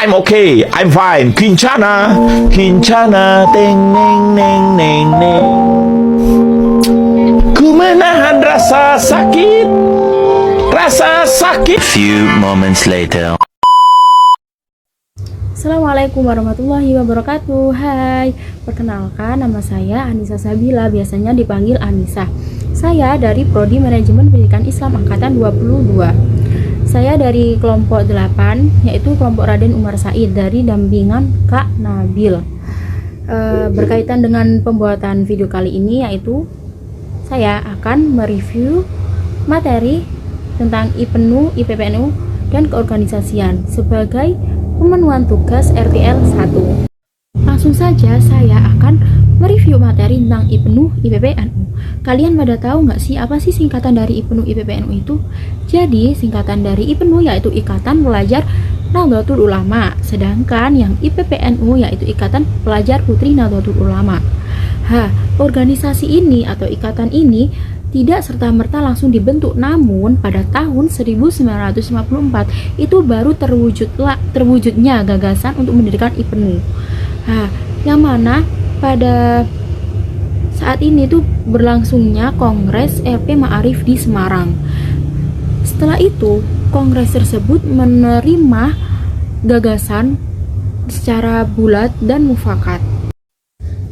I'm okay, I'm fine. Kincana, Kincana, teng neng neng neng neng. Ku menahan rasa sakit, rasa sakit. Few moments later. Assalamualaikum warahmatullahi wabarakatuh. Hai, perkenalkan nama saya Anissa Sabila, biasanya dipanggil Anissa. Saya dari Prodi Manajemen Pendidikan Islam Angkatan 22. Saya dari kelompok 8, yaitu kelompok Raden Umar Said dari dampingan Kak Nabil. Berkaitan dengan pembuatan video kali ini, yaitu saya akan mereview materi tentang IPNU, IPPNU, dan keorganisasian sebagai pemenuhan tugas RTL 1. Langsung saja saya akan mereview materi tentang IPNU, IPPNU. Kalian pada tahu nggak sih apa sih singkatan dari IPNU, IPPNU itu? Jadi singkatan dari IPNU yaitu Ikatan Pelajar Nahdlatul Ulama, sedangkan yang IPPNU yaitu Ikatan Pelajar Putri Nahdlatul Ulama. Organisasi ini atau ikatan ini tidak serta-merta langsung dibentuk, namun pada tahun 1954 itu baru terwujudnya gagasan untuk mendirikan IPNU. Yang mana pada saat ini tuh berlangsungnya Kongres LP Ma'arif di Semarang. Setelah itu, kongres tersebut menerima gagasan secara bulat dan mufakat.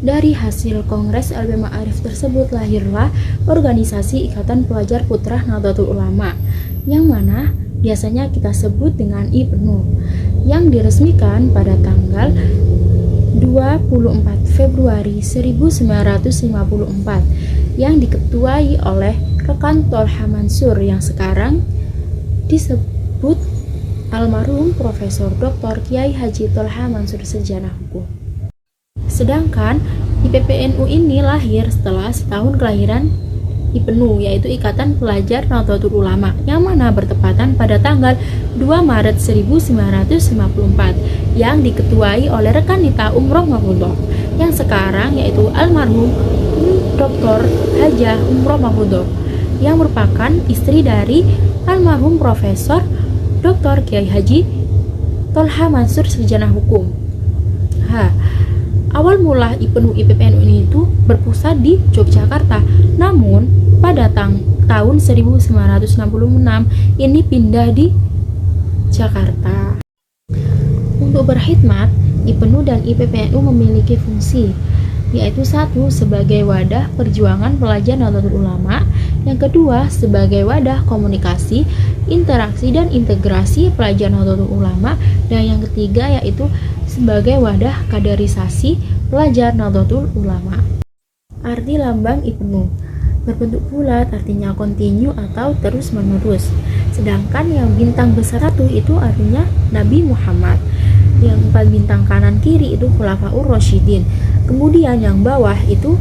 Dari hasil Kongres LP Ma'arif tersebut lahirlah organisasi Ikatan Pelajar Putra Nahdlatul Ulama, yang mana biasanya kita sebut dengan IPNU, yang diresmikan pada tanggal 24 Februari 1954, yang diketuai oleh rekan Tolha Mansur yang sekarang disebut almarhum Profesor Dr. Kiai Haji Tolha Mansur Sarjana Hukum. Sedangkan IPPNU ini lahir setelah setahun kelahiran IPNU, yaitu Ikatan Pelajar Nahdlatul Ulama, yang mana bertepatan pada tanggal 2 Maret 1954, yang diketuai oleh rekan Nita Umroh Mahfudhoh, yang sekarang yaitu almarhum Dr. Hajah Umroh Mahfudhoh, yang merupakan istri dari almarhum Profesor Dr. Kiai Haji Tolha Mansur Sarjana Hukum. Awal mula IPNU IPPNU ini itu berpusat di Yogyakarta, namun pada tahun 1966 ini pindah di Jakarta. Untuk berkhidmat, IPNU dan IPPNU memiliki fungsi, yaitu satu sebagai wadah perjuangan pelajar Nahdlatul Ulama, yang kedua sebagai wadah komunikasi, interaksi dan integrasi pelajar Nahdlatul Ulama, dan yang ketiga yaitu sebagai wadah kaderisasi pelajar Nahdlatul Ulama. Arti lambang IPNU berbentuk bulat, artinya kontinu atau terus menerus. Sedangkan yang bintang besar satu itu artinya Nabi Muhammad. Yang 4 bintang kanan kiri itu Khulafaur Rasyidin. Kemudian yang bawah itu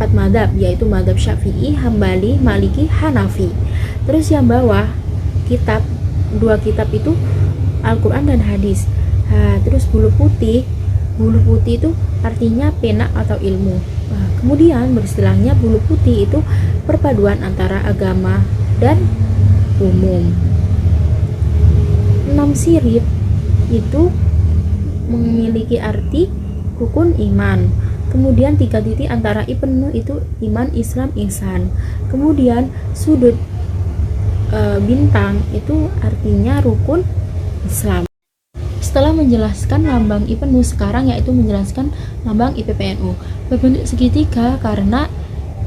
4 madhab, yaitu madhab Syafi'i, Hambali, Maliki, Hanafi. Terus yang bawah kitab, 2 kitab itu Al-Quran dan Hadis. Terus bulu putih itu artinya pena atau ilmu. Kemudian beristilahnya bulu putih itu perpaduan antara agama dan umum. 6 sirip itu memiliki arti rukun iman. Kemudian 3 titik antara IPNU itu iman, Islam, ihsan. Kemudian sudut bintang itu artinya rukun Islam. Setelah menjelaskan lambang IPNU, sekarang yaitu menjelaskan lambang IPPNU. Berbentuk segitiga karena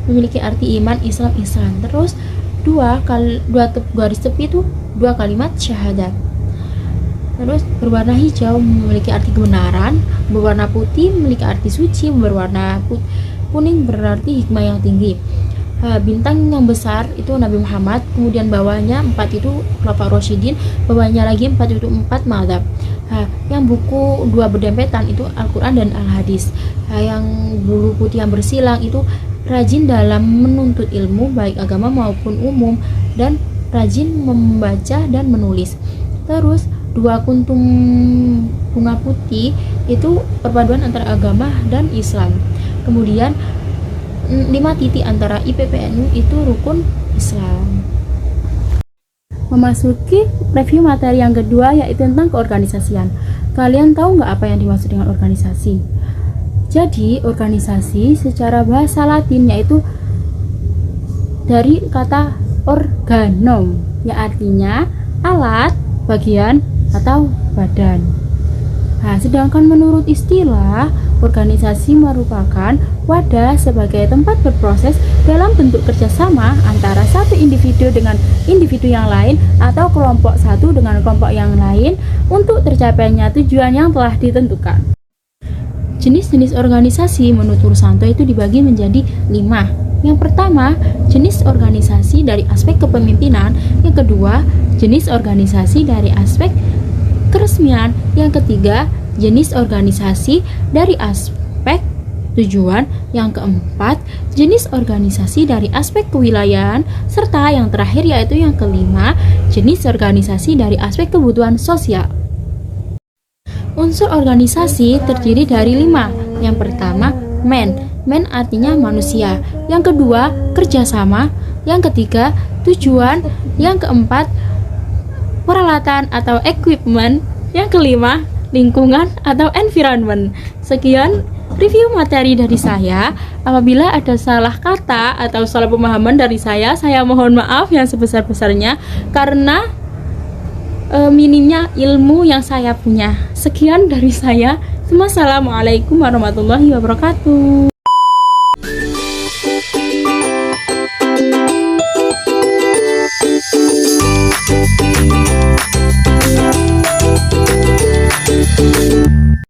memiliki arti iman, Islam, ihsan. Terus dua garis tepi itu 2 kalimat syahadat. Terus berwarna hijau memiliki arti kebenaran, berwarna putih memiliki arti suci, berwarna kuning berarti hikmah yang tinggi. Bintang yang besar itu Nabi Muhammad, kemudian bawahnya 4 itu Khulafaur Rasyidin, bawahnya lagi 4 itu 4 madhab. Yang buku 2 berdempetan itu Al-Quran dan Al-Hadis. Yang bulu putih yang bersilang itu rajin dalam menuntut ilmu baik agama maupun umum, dan rajin membaca dan menulis. Terus 2 kuntum bunga putih itu perpaduan antara agama dan Islam. Kemudian 5 titik antara IPPNU itu rukun Islam. memasuki review materi yang kedua, yaitu tentang keorganisasian. Kalian tahu nggak apa yang dimaksud dengan organisasi? Jadi, organisasi secara bahasa Latin yaitu dari kata organom, yang artinya alat, bagian, atau badan. Nah, sedangkan menurut istilah, organisasi merupakan wadah sebagai tempat berproses dalam bentuk kerjasama antara satu individu dengan individu yang lain atau kelompok satu dengan kelompok yang lain untuk tercapainya tujuan yang telah ditentukan. Jenis-jenis organisasi menurut Pursanto itu dibagi menjadi 5. Yang pertama, jenis organisasi dari aspek kepemimpinan. Yang kedua, jenis organisasi dari aspek keresmian. Yang ketiga, jenis organisasi dari aspek tujuan. Yang keempat, jenis organisasi dari aspek kewilayahan. Serta yang terakhir yaitu yang kelima, jenis organisasi dari aspek kebutuhan sosial. Unsur organisasi terdiri dari 5. Yang pertama, man artinya manusia. Yang kedua, kerjasama. Yang ketiga, tujuan. Yang keempat, peralatan atau equipment. Yang kelima, lingkungan atau environment. Sekian review materi dari saya. Apabila ada salah kata atau salah pemahaman dari saya mohon maaf yang sebesar-besarnya karena minimnya ilmu yang saya punya. Sekian dari saya. Wassalamualaikum warahmatullahi wabarakatuh.